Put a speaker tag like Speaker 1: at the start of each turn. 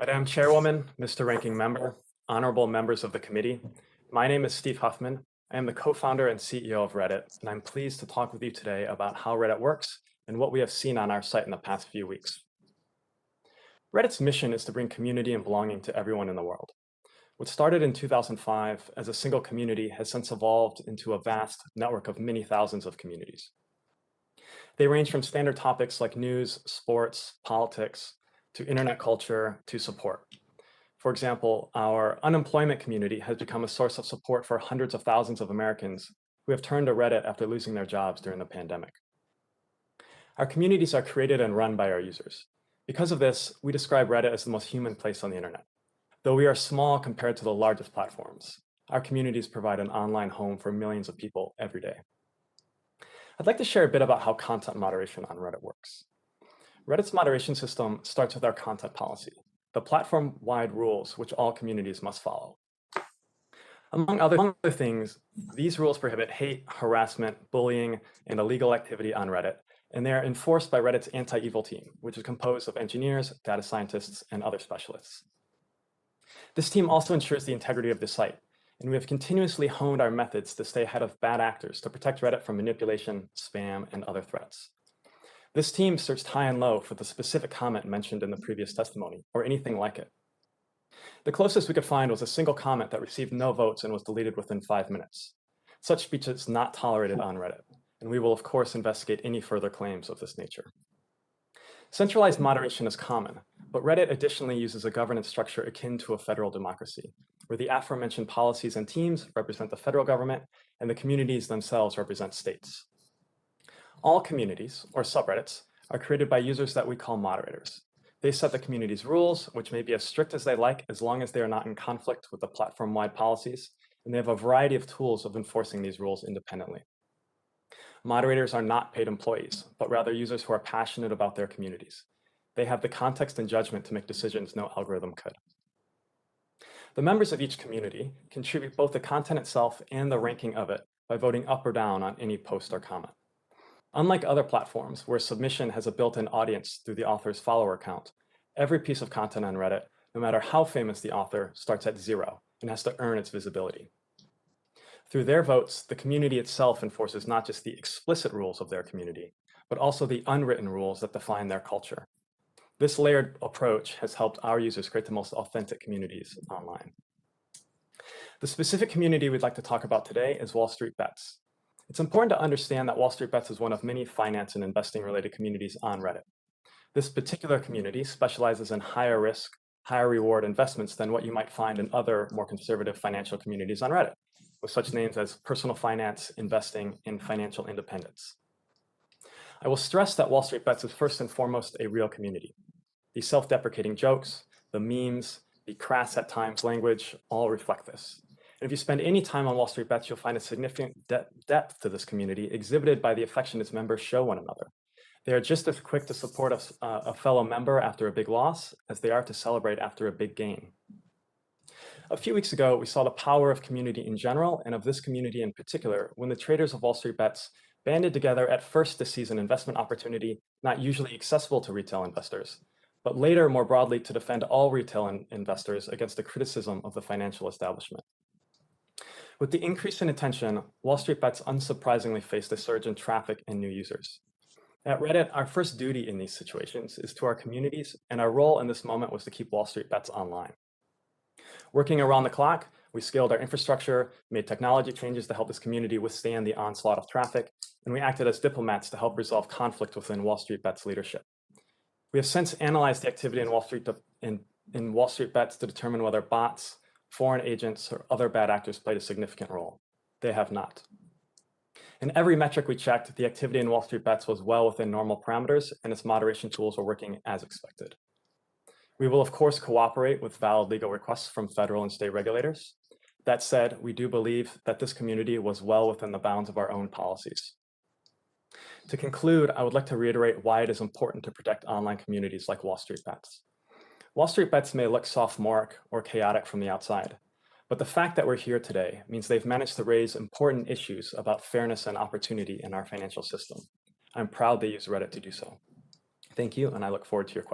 Speaker 1: Madam Chairwoman, Mr. Ranking Member, honorable members of the committee, my name is Steve Huffman. I am the co-founder and CEO of Reddit, and I'm pleased to talk with you today about how Reddit works and what we have seen on our site in the past few weeks. Reddit's mission is to bring community and belonging to everyone in the world. What started in 2005 as a single community has since evolved into a vast network of many thousands of communities. They range from standard topics like news, sports, politics, to internet culture, to support. For example, our unemployment community has become a source of support for hundreds of thousands of Americans who have turned to Reddit after losing their jobs during the pandemic. Our communities are created and run by our users. Because of this, we describe Reddit as the most human place on the internet. Though we are small compared to the largest platforms, our communities provide an online home for millions of people every day. I'd like to share a bit about how content moderation on Reddit works. Reddit's moderation system starts with our content policy, the platform-wide rules which all communities must follow. Among other things, these rules prohibit hate, harassment, bullying, and illegal activity on Reddit, and they are enforced by Reddit's anti-evil team, which is composed of engineers, data scientists, and other specialists. This team also ensures the integrity of the site, and we have continuously honed our methods to stay ahead of bad actors to protect Reddit from manipulation, spam, and other threats. This team searched high and low for the specific comment mentioned in the previous testimony, or anything like it. The closest we could find was a single comment that received no votes and was deleted within 5 minutes. Such speech is not tolerated on Reddit, and we will of course investigate any further claims of this nature. Centralized moderation is common, but Reddit additionally uses a governance structure akin to a federal democracy, where the aforementioned policies and teams represent the federal government and the communities themselves represent states. All communities, or subreddits, are created by users that we call moderators. They set the community's rules, which may be as strict as they like as long as they are not in conflict with the platform-wide policies, and they have a variety of tools of enforcing these rules independently. Moderators are not paid employees, but rather users who are passionate about their communities. They have the context and judgment to make decisions no algorithm could. The members of each community contribute both the content itself and the ranking of it by voting up or down on any post or comment. Unlike other platforms where submission has a built-in audience through the author's follower count, every piece of content on Reddit, no matter how famous the author, starts at 0 and has to earn its visibility. Through their votes, the community itself enforces not just the explicit rules of their community, but also the unwritten rules that define their culture. This layered approach has helped our users create the most authentic communities online. The specific community we'd like to talk about today is Wall Street Bets. It's important to understand that Wall Street Bets is one of many finance and investing related communities on Reddit. This particular community specializes in higher risk, higher reward investments than what you might find in other more conservative financial communities on Reddit, with such names as personal finance, investing, and financial independence. I will stress that Wall Street Bets is first and foremost a real community. The self-deprecating jokes, the memes, the crass at times language all reflect this. And if you spend any time on Wall Street Bets, you'll find a significant depth to this community exhibited by the affection its members show one another. They are just as quick to support a fellow member after a big loss as they are to celebrate after a big gain. A few weeks ago, we saw the power of community in general and of this community in particular when the traders of Wall Street Bets banded together at first to seize an investment opportunity not usually accessible to retail investors, but later more broadly to defend all retail investors against the criticism of the financial establishment. With the increase in attention, Wall Street Bets unsurprisingly faced a surge in traffic and new users. At Reddit, our first duty in these situations is to our communities, and our role in this moment was to keep Wall Street Bets online. Working around the clock, we scaled our infrastructure, made technology changes to help this community withstand the onslaught of traffic, and we acted as diplomats to help resolve conflict within Wall Street Bets leadership. We have since analyzed the activity in Wall Street Bets to determine whether bots, foreign agents, or other bad actors played a significant role. They have not. In every metric we checked, the activity in Wall Street Bets was well within normal parameters, and its moderation tools were working as expected. We will, of course, cooperate with valid legal requests from federal and state regulators. That said, we do believe that this community was well within the bounds of our own policies. To conclude, I would like to reiterate why it is important to protect online communities like Wall Street Bets. Wall Street Bets may look sophomoric or chaotic from the outside, but the fact that we're here today means they've managed to raise important issues about fairness and opportunity in our financial system. I'm proud they use Reddit to do so. Thank you, and I look forward to your questions.